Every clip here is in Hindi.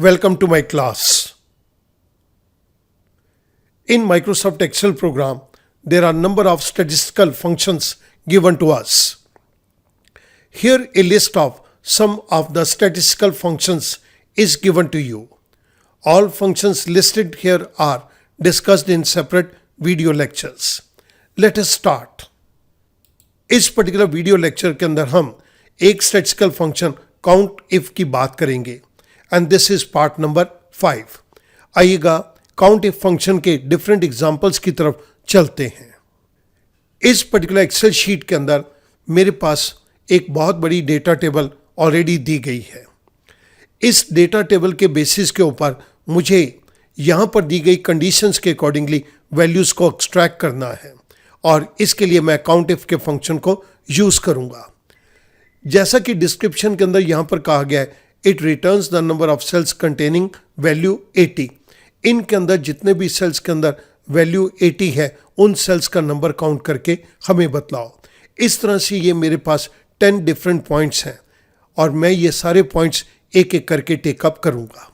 Welcome to my class. In Microsoft Excel program, there are number of statistical functions given to us. Here a list of some of the statistical functions is given to you. All functions listed here are discussed in separate video lectures. Let us start. इस पर्टिकुलर वीडियो लेक्चर के अंदर हम एक स्टैटिस्टिकल फंक्शन काउंट इफ की बात करेंगे and this is part number 5. आइएगा काउंट इफ फंक्शन के डिफरेंट एग्जांपल्स की तरफ चलते हैं. इस पर्टिकुलर एक्सेल शीट के अंदर मेरे पास एक बहुत बड़ी डेटा टेबल ऑलरेडी दी गई है. इस डेटा टेबल के बेसिस के ऊपर मुझे यहाँ पर दी गई कंडीशंस के अकॉर्डिंगली वैल्यूज़ को एक्सट्रैक्ट करना है और इसके लिए मैं काउंट इफ के फंक्शन को यूज़ करूँगा. जैसा कि डिस्क्रिप्शन के अंदर यहाँ पर कहा गया है, it returns the number of cells containing value 80. इनके अंदर जितने भी सेल्स के अंदर वैल्यू 80 है उन सेल्स का नंबर काउंट करके हमें बतलाओ. इस तरह से ये मेरे पास 10 डिफरेंट पॉइंट्स हैं और मैं ये सारे पॉइंट्स एक एक करके टेकअप करूँगा.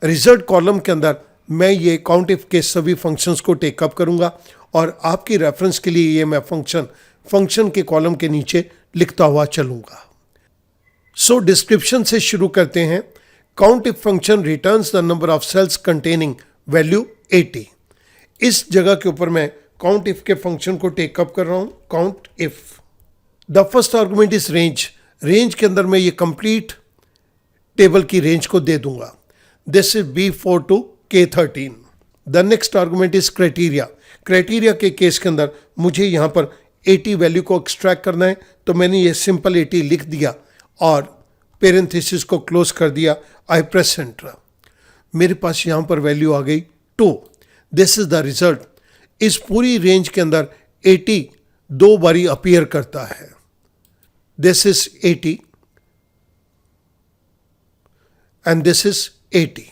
रिजल्ट कॉलम के अंदर मैं ये काउंट इफ के सभी फंक्शंस को टेकअप करूँगा और आपकी रेफरेंस के लिए ये मैं फंक्शन के कॉलम के नीचे लिखता हुआ चलूँगा. सो डिस्क्रिप्शन से शुरू करते हैं. Count if function returns the number of cells containing value 80. इस जगह के ऊपर मैं काउंट इफ के फंक्शन को टेकअप कर रहा हूँ. Count if the first argument is range. Range के अंदर मैं ये कंप्लीट टेबल की रेंज को दे दूंगा. This is B4 to K13. The next argument is criteria. Criteria के केस के अंदर मुझे यहाँ पर 80 वैल्यू को एक्सट्रैक्ट करना है, तो मैंने ये सिंपल 80 लिख दिया और पेरेंथेसिस को क्लोज कर दिया. आई प्रेस एंटर. मेरे पास यहाँ पर वैल्यू आ गई 2. This is the result. इस पूरी रेंज के अंदर 80 दो बारी अपीयर करता है. This is 80 and this is 80.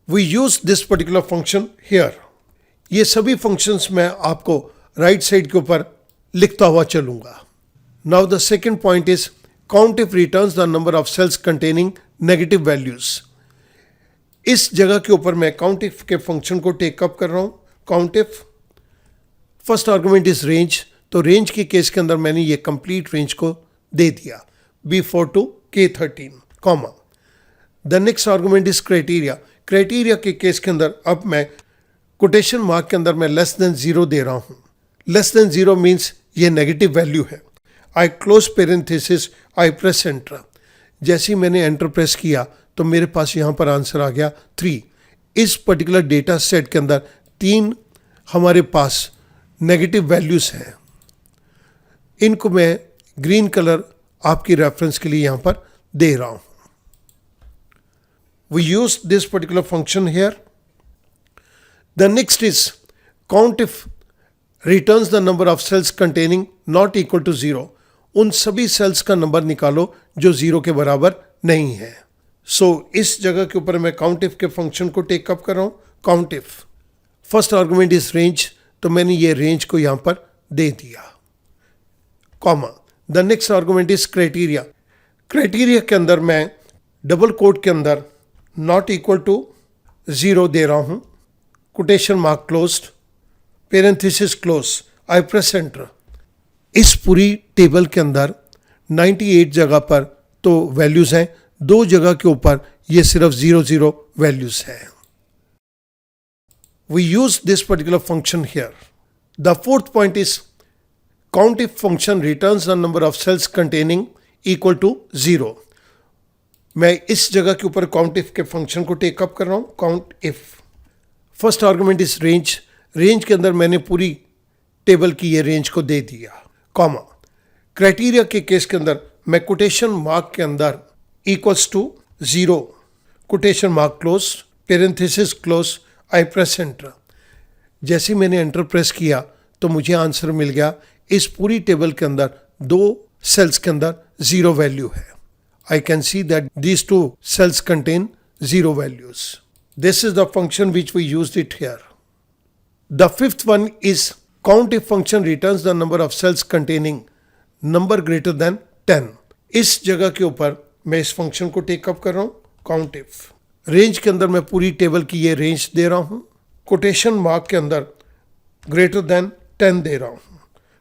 We use this particular function here. ये सभी functions मैं आपको राइट साइड के ऊपर लिखता हुआ चलूँगा. Now the second point is count if returns the number of cells containing negative values. इस जगह के ऊपर मैं count if के function को टेकअप कर रहा हूँ. count if first argument is range. तो range के केस के अंदर मैंने ये complete range को दे दिया B4 to K13, comma. The next argument is criteria. Criteria के केस के अंदर अब मैं कोटेशन मार्क के अंदर मैं लेस देन 0 दे रहा हूँ. लेस देन 0 मीन्स ये नेगेटिव वैल्यू है. आई क्लोज पेरेंथेसिस, आई प्रेस एंटर. जैसे ही मैंने एंटर प्रेस किया तो मेरे पास यहाँ पर आंसर आ गया 3. इस पर्टिकुलर डेटा सेट के अंदर 3 हमारे पास नेगेटिव वैल्यूज़ हैं. इनको मैं ग्रीन कलर आपकी रेफरेंस के लिए यहाँ पर दे रहा हूँ. We use this particular function here. The next is count if returns the number of cells containing not equal to 0. उन सभी सेल्स का नंबर निकालो जो 0 के बराबर नहीं है. सो इस जगह के ऊपर मैं काउंट इफ के फंक्शन को टेकअप कर रहा हूँ. Count if first argument is range, तो मैंने ये रेंज को यहाँ पर दे दिया, comma. The next argument is criteria. Criteria के अंदर मैं डबल कोट के अंदर नॉट इक्वल टू 0 दे रहा हूँ. Quotation mark closed, parenthesis close, I press enter. इस पूरी टेबल के अंदर 98 जगह पर तो वैल्यूज़ हैं, 2 जगह के ऊपर ये सिर्फ 0 वैल्यूज़ हैं. We use this particular function here. The fourth point is count if function returns the number of cells containing equal to 0. मैं इस जगह के ऊपर काउंट इफ के फंक्शन को टेकअप कर रहा हूँ. Count if first argument is range. Range के अंदर मैंने पूरी टेबल की ये रेंज को दे दिया, कॉमा. क्राइटेरिया के केस के अंदर मैं कोटेशन मार्क के अंदर equals to 0, quotation mark close, parenthesis close, I press enter. जैसे मैंने एंटर प्रेस किया तो मुझे आंसर मिल गया. इस पूरी टेबल के अंदर 2 सेल्स के अंदर 0 वैल्यू है. I can see that these 2 cells contain 0 values. This is the function which we used it here. The fifth one is count if function returns the number of cells containing number greater than 10. इस जगह के ऊपर मैं इस फंक्शन को टेकअप कर रहा हूँ. Count if. रेंज के अंदर मैं पूरी टेबल की ये रेंज दे रहा हूं। कोटेशन मार्क के अंदर ग्रेटर देन 10 दे रहा हूं।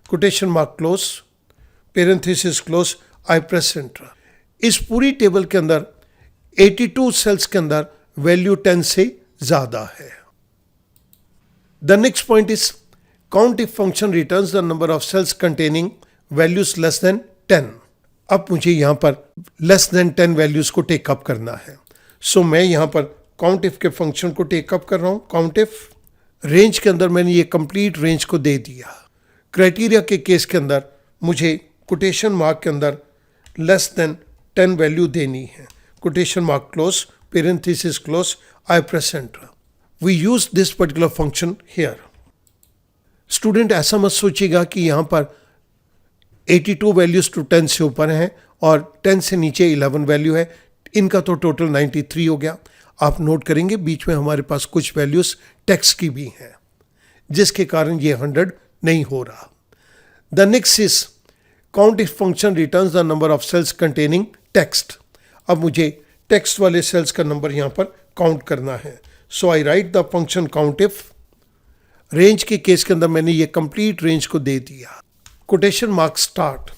Quotation mark close, parenthesis close, I press enter. इस पूरी टेबल के अंदर 82 सेल्स के अंदर वैल्यू 10 से ज्यादा है। The next point is count if function returns the number of cells containing values less than 10। अब मुझे यहां पर लेस देन 10 वैल्यूज को टेकअप करना है। सो मैं यहां पर काउंट इफ के फंक्शन को टेकअप कर रहा हूं। काउंट इफ रेंज के अंदर मैंने ये कंप्लीट रेंज को दे दिया। क्राइटेरिया के केस के अंदर मुझे कोटेशन मार्क के अंदर लेस देन 10 वैल्यू देनी है। Quotation mark close, parenthesis close, I press enter. We use this particular function here. Student ऐसा मत सोचिएगा कि यहां पर 82 वैल्यूज टू 10 से ऊपर हैं और 10 से नीचे 11 वैल्यू है, इनका तो टोटल 93 हो गया। आप नोट करेंगे बीच में हमारे पास कुछ वैल्यूज टेक्स्ट की भी हैं, जिसके कारण ये 100 नहीं हो रहा। The next is count if function returns the number of cells containing text. अब मुझे टेक्स्ट वाले सेल्स का नंबर यहां पर काउंट करना है। So I write the function count if. Range के केस के अंदर मैंने ये कंप्लीट रेंज को दे दिया। Quotation mark start.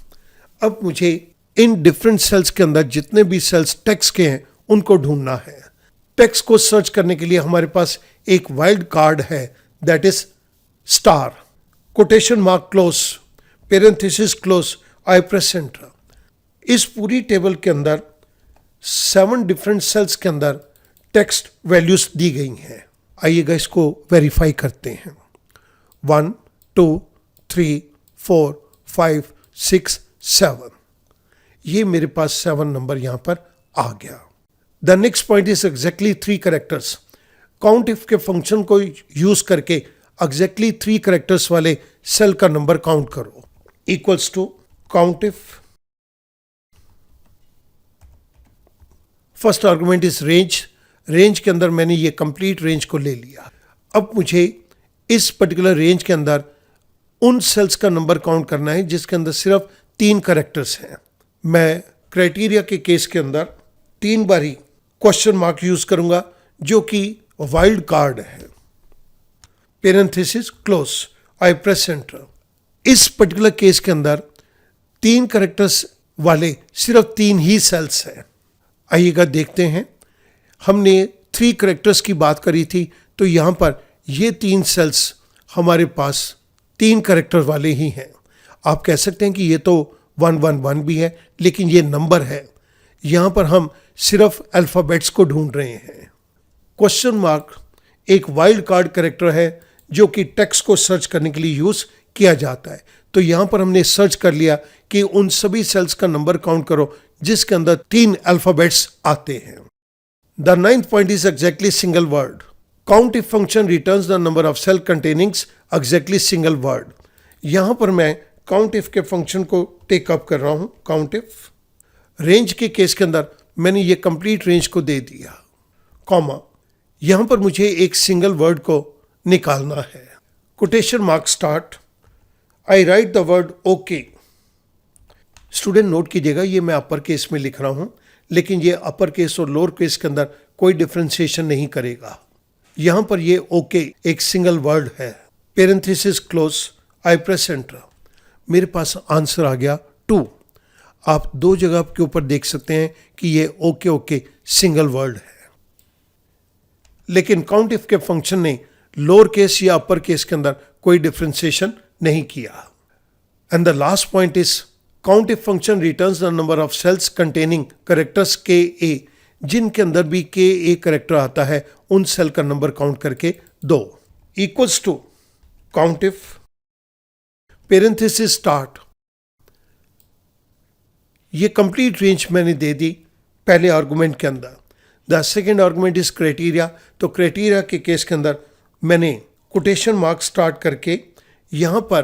अब मुझे इन डिफरेंट सेल्स के अंदर जितने भी सेल्स टेक्स्ट के हैं उनको ढूंढना है। टेक्स्ट को सर्च करने के लिए हमारे पास एक वाइल्ड कार्ड है, that is star. Quotation mark close, parenthesis close, I press enter. इस पूरी टेबल के अंदर 7 डिफरेंट सेल्स के अंदर टेक्स्ट वैल्यूज दी गई हैं। आइएगा इसको वेरीफाई करते हैं। 1 2 3 4 5 6 7, ये मेरे पास 7 नंबर यहां पर आ गया। The next point is exactly 3 characters. Count if के फंक्शन को यूज करके एग्जैक्टली 3 कैरेक्टर्स वाले सेल का नंबर काउंट करो। Equals to count if, first argument is range. Range के अंदर मैंने ये कंप्लीट रेंज को ले लिया। अब मुझे इस पर्टिकुलर रेंज के अंदर उन सेल्स का नंबर काउंट करना है जिसके अंदर सिर्फ 3 कैरेक्टर्स हैं। मैं क्राइटेरिया के केस के अंदर 3 बारी क्वेश्चन मार्क यूज करूंगा, जो कि वाइल्ड कार्ड है। Parenthesis close, I press enter. इस पर्टिकुलर केस के अंदर 3 कैरेक्टर्स वाले सिर्फ 3 ही सेल्स हैं। आइएगा देखते हैं। हमने 3 कैरेक्टर्स की बात करी थी, तो यहां पर ये 3 सेल्स हमारे पास 3 कैरेक्टर वाले ही हैं। आप कह सकते हैं कि ये तो 111 भी है, लेकिन ये नंबर है। यहां पर हम सिर्फ अल्फाबेट्स को ढूंढ रहे हैं। क्वेश्चन मार्क एक वाइल्ड कार्ड कैरेक्टर है जो कि टेक्स्ट को सर्च करने के लिए यूज किया जाता है। तो यहां पर हमने सर्च कर लिया कि उन सभी सेल्स का नंबर काउंट करो जिसके अंदर 3 अल्फाबेट्स आते हैं। The 9th point is exactly single word. Count if function returns the number of cell containings exactly single word. यहां पर मैं काउंट इफ के फंक्शन को टेकअप कर रहा हूं। काउंट इफ रेंज के केस के अंदर मैंने ये कंप्लीट रेंज को दे दिया, कॉमा, यहां पर मुझे एक सिंगल वर्ड को निकालना है। Quotation mark start, I write the word okay. Student note कीजिएगा, ये मैं अपर केस में लिख रहा हूं, लेकिन ये अपर केस और लोअर केस के अंदर कोई डिफरेंशिएशन नहीं करेगा। यहां पर ये ओके एक सिंगल वर्ड है। Parenthesis close, I press enter. मेरे पास आंसर आ गया 2। आप 2 जगह के ऊपर देख सकते हैं कि ये ओके ओके सिंगल वर्ड है। लेकिन काउंट इफ के फंक्शन ने लोअर केस या अपर केस के अंदर कोई डिफरेंशिएशन नहीं किया। And the last point is count if function returns the number of cells containing characters के ए। जिनके अंदर भी के ए कैरेक्टर आता है उन सेल का नंबर काउंट करके 2। Equals to count if, parenthesis start. ये कंप्लीट रेंज मैंने दे दी पहले आर्गुमेंट के अंदर। The second argument is criteria. तो क्राइटेरिया के केस के अंदर मैंने कोटेशन मार्क स्टार्ट करके यहां पर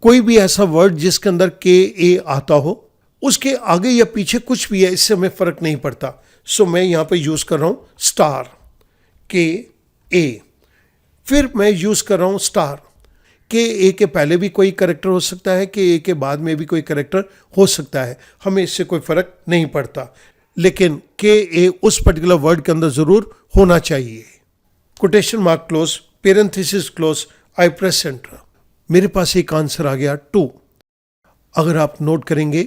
कोई भी ऐसा वर्ड जिसके अंदर के ए आता हो, उसके आगे या पीछे कुछ भी है, इससे हमें फर्क नहीं पड़ता। सो मैं यहां पर यूज कर रहा हूं स्टार, के ए। फिर मैं यूज कर रहा हूं स्टार। के ए के पहले भी कोई कैरेक्टर हो सकता है, के ए के बाद में भी कोई कैरेक्टर हो सकता है, हमें इससे कोई फर्क नहीं पड़ता। लेकिन के ए उस पर्टिकुलर वर्ड के अंदर जरूर होना चाहिए। Quotation mark close, parenthesis close, I press enter. मेरे पास एक आंसर आ गया 2। अगर आप नोट करेंगे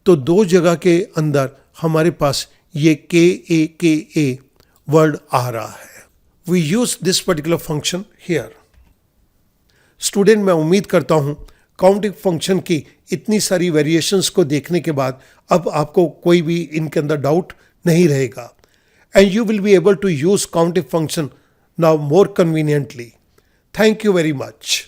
तो 2 जगह के अंदर हमारे पास ये के ए वर्ड आ रहा है। We use this particular function here. Student, मैं उम्मीद करता हूं काउंटिंग फंक्शन की इतनी सारी वेरिएशंस को देखने के बाद अब आपको कोई भी इनके अंदर डाउट नहीं रहेगा, and you will be able to use counting function now more conveniently. Thank you very much.